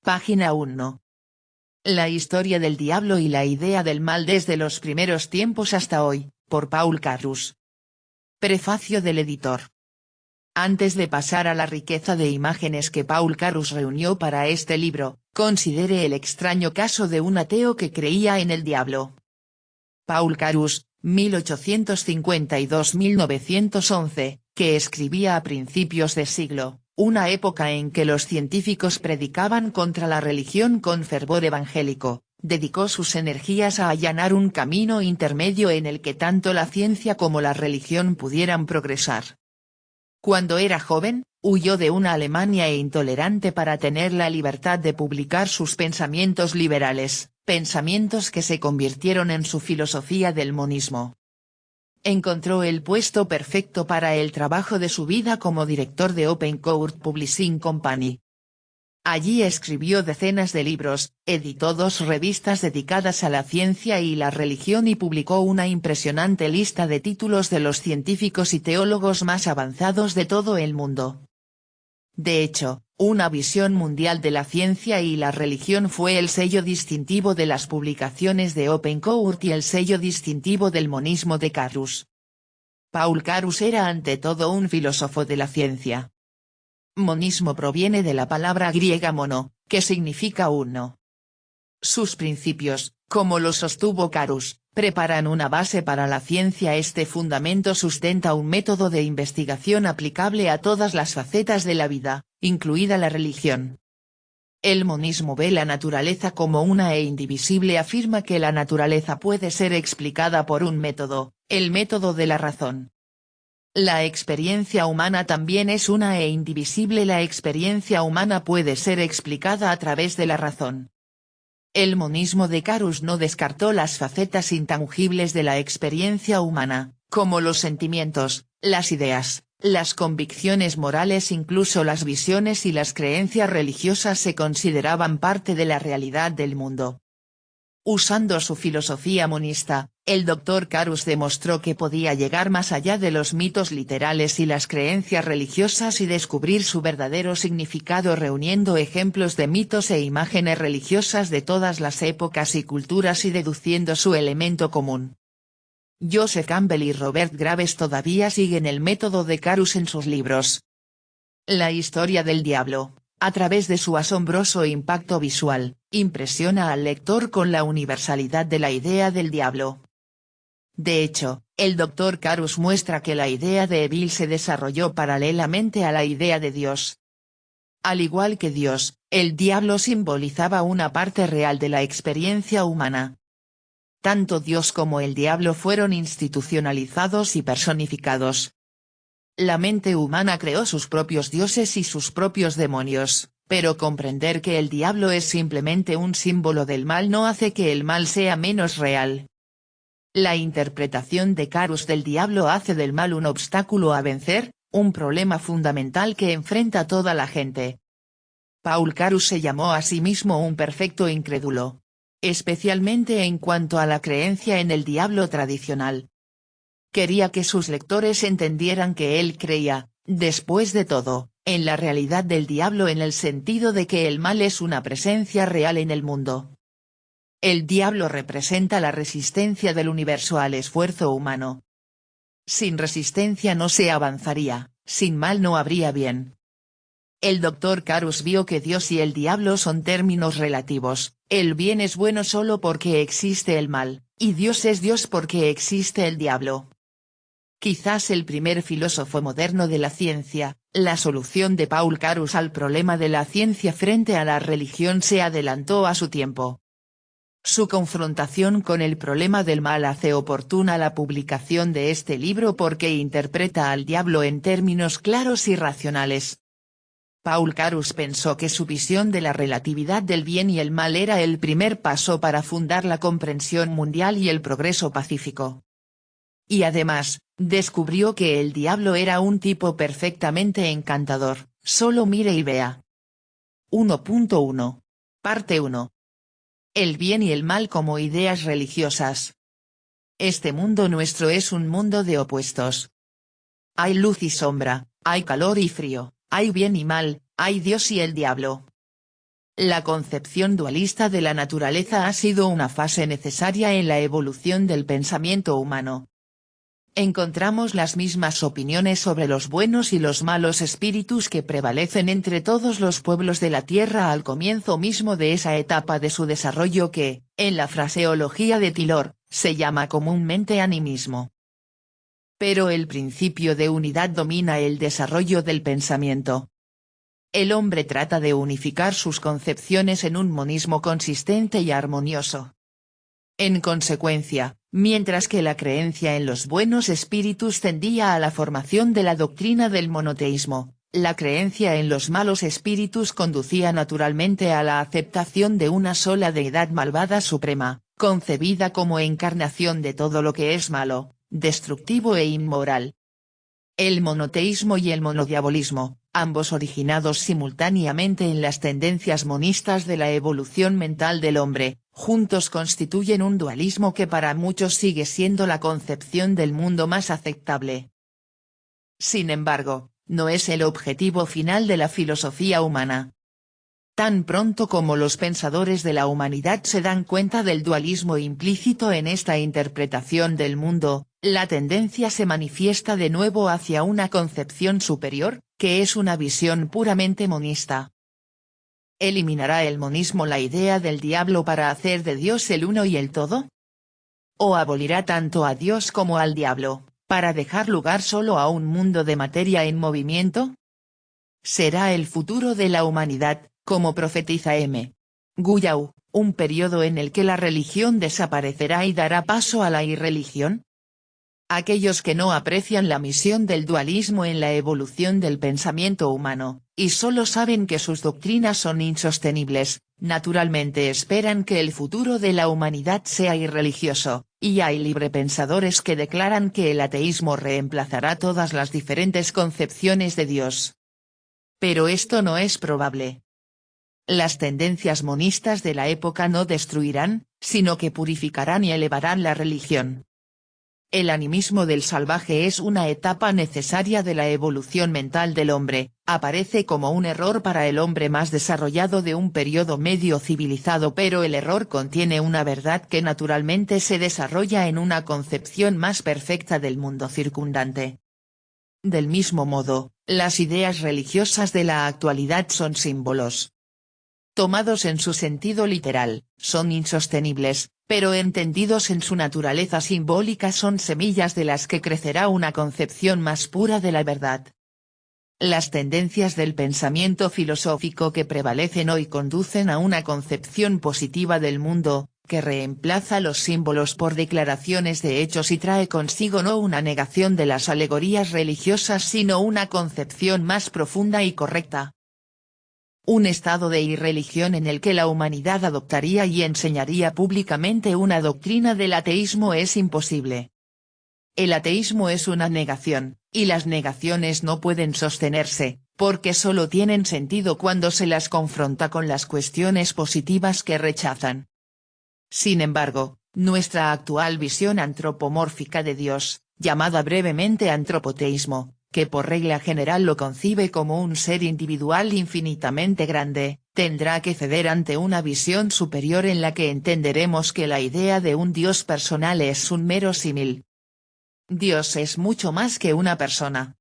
Página 1. La historia del diablo y la idea del mal desde los primeros tiempos hasta hoy, por Paul Carus. Prefacio del editor. Antes de pasar a la riqueza de imágenes que Paul Carus reunió para este libro, considere el extraño caso de un ateo que creía en el diablo. Paul Carus, 1852-1911, que escribía a principios de siglo, una época en que los científicos predicaban contra la religión con fervor evangélico, dedicó sus energías a allanar un camino intermedio en el que tanto la ciencia como la religión pudieran progresar. Cuando era joven, huyó de una Alemania intolerante para tener la libertad de publicar sus pensamientos liberales, pensamientos que se convirtieron en su filosofía del monismo. Encontró el puesto perfecto para el trabajo de su vida como director de Open Court Publishing Company. Allí escribió decenas de libros, editó 2 revistas dedicadas a la ciencia y la religión y publicó una impresionante lista de títulos de los científicos y teólogos más avanzados de todo el mundo. De hecho, una visión mundial de la ciencia y la religión fue el sello distintivo de las publicaciones de Open Court y el sello distintivo del monismo de Carus. Paul Carus era ante todo un filósofo de la ciencia. Monismo proviene de la palabra griega mono, que significa uno. Sus principios, como lo sostuvo Carus, preparan una base para la ciencia. Este fundamento sustenta un método de investigación aplicable a todas las facetas de la vida, incluida la religión. El monismo ve la naturaleza como una e indivisible. Afirma que la naturaleza puede ser explicada por un método, el método de la razón. La experiencia humana también es una e indivisible. La experiencia humana puede ser explicada a través de la razón. El monismo de Carus no descartó las facetas intangibles de la experiencia humana, como los sentimientos, las ideas, las convicciones morales. Incluso las visiones y las creencias religiosas se consideraban parte de la realidad del mundo. Usando su filosofía monista, el Dr. Carus demostró que podía llegar más allá de los mitos literales y las creencias religiosas y descubrir su verdadero significado reuniendo ejemplos de mitos e imágenes religiosas de todas las épocas y culturas y deduciendo su elemento común. Joseph Campbell y Robert Graves todavía siguen el método de Carus en sus libros. La historia del diablo, a través de su asombroso impacto visual, impresiona al lector con la universalidad de la idea del diablo. De hecho, el Dr. Carus muestra que la idea de Evil se desarrolló paralelamente a la idea de Dios. Al igual que Dios, el diablo simbolizaba una parte real de la experiencia humana. Tanto Dios como el diablo fueron institucionalizados y personificados. La mente humana creó sus propios dioses y sus propios demonios, pero comprender que el diablo es simplemente un símbolo del mal no hace que el mal sea menos real. La interpretación de Carus del diablo hace del mal un obstáculo a vencer, un problema fundamental que enfrenta toda la gente. Paul Carus se llamó a sí mismo un perfecto incrédulo. Especialmente en cuanto a la creencia en el diablo tradicional. Quería que sus lectores entendieran que él creía, después de todo, en la realidad del diablo en el sentido de que el mal es una presencia real en el mundo. El diablo representa la resistencia del universo al esfuerzo humano. Sin resistencia no se avanzaría, sin mal no habría bien. El Dr. Carus vio que Dios y el diablo son términos relativos, el bien es bueno solo porque existe el mal, y Dios es Dios porque existe el diablo. Quizás el primer filósofo moderno de la ciencia, la solución de Paul Carus al problema de la ciencia frente a la religión se adelantó a su tiempo. Su confrontación con el problema del mal hace oportuna la publicación de este libro porque interpreta al diablo en términos claros y racionales. Paul Carus pensó que su visión de la relatividad del bien y el mal era el primer paso para fundar la comprensión mundial y el progreso pacífico. Y además, descubrió que el diablo era un tipo perfectamente encantador, solo mire y vea. 1.1. Parte 1. El bien y el mal como ideas religiosas. Este mundo nuestro es un mundo de opuestos. Hay luz y sombra, hay calor y frío, hay bien y mal, hay Dios y el diablo. la concepción dualista de la naturaleza ha sido una fase necesaria en la evolución del pensamiento humano. Encontramos las mismas opiniones sobre los buenos y los malos espíritus que prevalecen entre todos los pueblos de la Tierra al comienzo mismo de esa etapa de su desarrollo que, en la fraseología de Tylor, se llama comúnmente animismo. Pero el principio de unidad domina el desarrollo del pensamiento. El hombre trata de unificar sus concepciones en un monismo consistente y armonioso. En consecuencia, mientras que la creencia en los buenos espíritus tendía a la formación de la doctrina del monoteísmo, la creencia en los malos espíritus conducía naturalmente a la aceptación de una sola deidad malvada suprema, concebida como encarnación de todo lo que es malo, destructivo e inmoral. El monoteísmo y el monodiabolismo, ambos originados simultáneamente en las tendencias monistas de la evolución mental del hombre, juntos constituyen un dualismo que para muchos sigue siendo la concepción del mundo más aceptable. Sin embargo, no es el objetivo final de la filosofía humana. Tan pronto como los pensadores de la humanidad se dan cuenta del dualismo implícito en esta interpretación del mundo, la tendencia se manifiesta de nuevo hacia una concepción superior, que es una visión puramente monista. ¿Eliminará el monismo la idea del diablo para hacer de Dios el uno y el todo? ¿O abolirá tanto a Dios como al diablo, para dejar lugar solo a un mundo de materia en movimiento? Será el futuro de la humanidad, como profetiza M. Guyau, un periodo en el que la religión desaparecerá y dará paso a la irreligión. Aquellos que no aprecian la misión del dualismo en la evolución del pensamiento humano, y solo saben que sus doctrinas son insostenibles, naturalmente esperan que el futuro de la humanidad sea irreligioso, y hay librepensadores que declaran que el ateísmo reemplazará todas las diferentes concepciones de Dios. Pero esto no es probable. Las tendencias monistas de la época no destruirán, sino que purificarán y elevarán la religión. El animismo del salvaje es una etapa necesaria de la evolución mental del hombre, aparece como un error para el hombre más desarrollado de un periodo medio civilizado, pero el error contiene una verdad que naturalmente se desarrolla en una concepción más perfecta del mundo circundante. Del mismo modo, las ideas religiosas de la actualidad son símbolos. Tomados en su sentido literal, son insostenibles, pero entendidos en su naturaleza simbólica son semillas de las que crecerá una concepción más pura de la verdad. Las tendencias del pensamiento filosófico que prevalecen hoy conducen a una concepción positiva del mundo, que reemplaza los símbolos por declaraciones de hechos y trae consigo no una negación de las alegorías religiosas sino una concepción más profunda y correcta. Un estado de irreligión en el que la humanidad adoptaría y enseñaría públicamente una doctrina del ateísmo es imposible. El ateísmo es una negación, y las negaciones no pueden sostenerse, porque solo tienen sentido cuando se las confronta con las cuestiones positivas que rechazan. Sin embargo, nuestra actual visión antropomórfica de Dios, llamada brevemente antropoteísmo, que por regla general lo concibe como un ser individual infinitamente grande, tendrá que ceder ante una visión superior en la que entenderemos que la idea de un Dios personal es un mero símil. Dios es mucho más que una persona.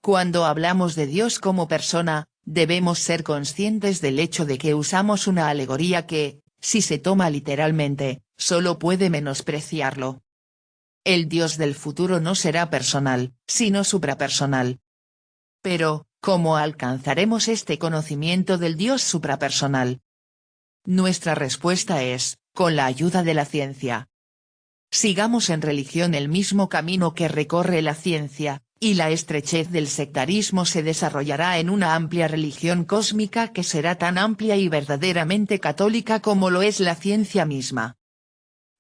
Cuando hablamos de Dios como persona, debemos ser conscientes del hecho de que usamos una alegoría que, si se toma literalmente, solo puede menospreciarlo. El Dios del futuro no será personal, sino suprapersonal. Pero, ¿cómo alcanzaremos este conocimiento del Dios suprapersonal? Nuestra respuesta es, con la ayuda de la ciencia. Sigamos en religión el mismo camino que recorre la ciencia, y la estrechez del sectarismo se desarrollará en una amplia religión cósmica que será tan amplia y verdaderamente católica como lo es la ciencia misma.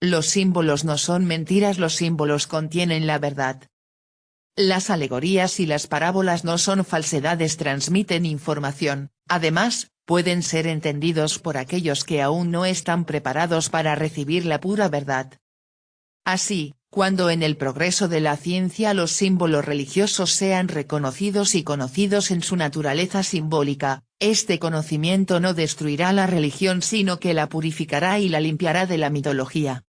Los símbolos no son mentiras, los símbolos contienen la verdad. Las alegorías y las parábolas no son falsedades, transmiten información, además, pueden ser entendidos por aquellos que aún no están preparados para recibir la pura verdad. Así, Cuando en el progreso de la ciencia los símbolos religiosos sean reconocidos y conocidos en su naturaleza simbólica, este conocimiento no destruirá la religión sino que la purificará y la limpiará de la mitología.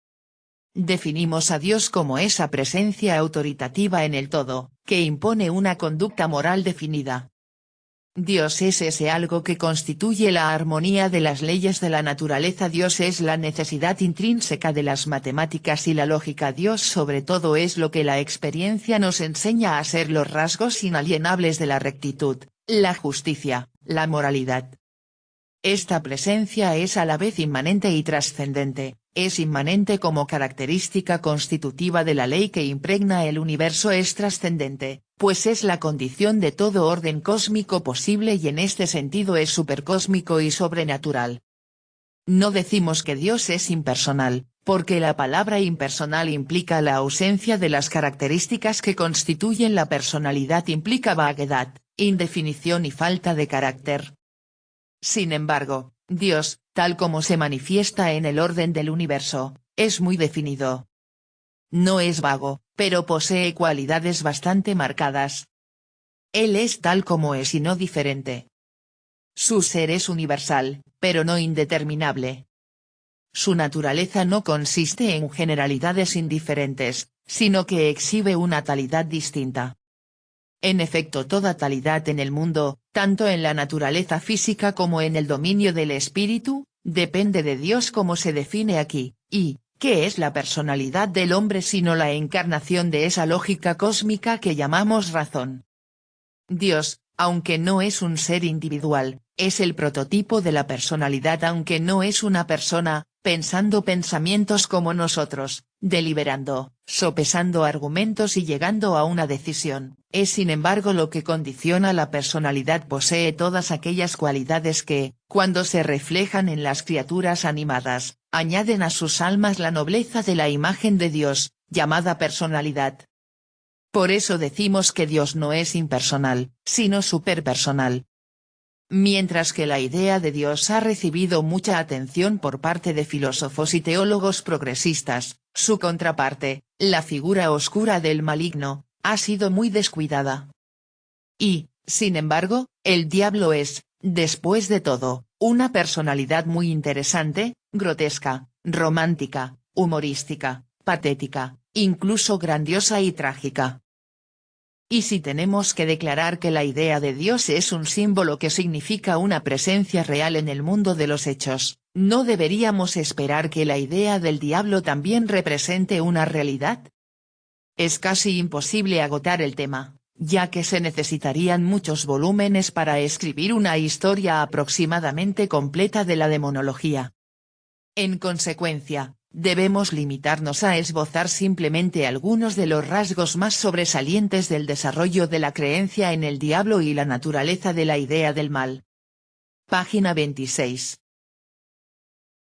Definimos a Dios como esa presencia autoritativa en el todo, que impone una conducta moral definida. Dios es ese algo que constituye la armonía de las leyes de la naturaleza. Dios es la necesidad intrínseca de las matemáticas y la lógica. Dios sobre todo es lo que la experiencia nos enseña a ser los rasgos inalienables de la rectitud, la justicia, la moralidad. Esta presencia es a la vez inmanente y trascendente. Es inmanente como característica constitutiva de la ley que impregna el universo. Es trascendente, pues es la condición de todo orden cósmico posible y en este sentido es supercósmico y sobrenatural. No decimos que Dios es impersonal, porque la palabra impersonal implica la ausencia de las características que constituyen la personalidad. Implica vaguedad, indefinición y falta de carácter. Sin embargo, Dios, tal como se manifiesta en el orden del universo, es muy definido. No es vago, pero posee cualidades bastante marcadas. Él es tal como es y no diferente. Su ser es universal, pero no indeterminable. Su naturaleza no consiste en generalidades indiferentes, sino que exhibe una talidad distinta. En efecto, toda talidad en el mundo, tanto en la naturaleza física como en el dominio del espíritu, depende de Dios como se define aquí, y, ¿qué es la personalidad del hombre sino la encarnación de esa lógica cósmica que llamamos razón? Dios, aunque no es un ser individual, es el prototipo de la personalidad. Aunque no es una persona, pensando pensamientos como nosotros, deliberando, sopesando argumentos y llegando a una decisión, es sin embargo lo que condiciona la personalidad. Posee todas aquellas cualidades que, cuando se reflejan en las criaturas animadas, añaden a sus almas la nobleza de la imagen de Dios, llamada personalidad. Por eso decimos que Dios no es impersonal, sino superpersonal. Mientras que la idea de Dios ha recibido mucha atención por parte de filósofos y teólogos progresistas, su contraparte, la figura oscura del maligno, ha sido muy descuidada. Y, sin embargo, el diablo es, después de todo, una personalidad muy interesante, grotesca, romántica, humorística, patética, incluso grandiosa y trágica. Y si tenemos que declarar que la idea de Dios es un símbolo que significa una presencia real en el mundo de los hechos, ¿no deberíamos esperar que la idea del diablo también represente una realidad? Es casi imposible agotar el tema, ya que se necesitarían muchos volúmenes para escribir una historia aproximadamente completa de la demonología. En consecuencia, debemos limitarnos a esbozar simplemente algunos de los rasgos más sobresalientes del desarrollo de la creencia en el diablo y la naturaleza de la idea del mal. Página 26.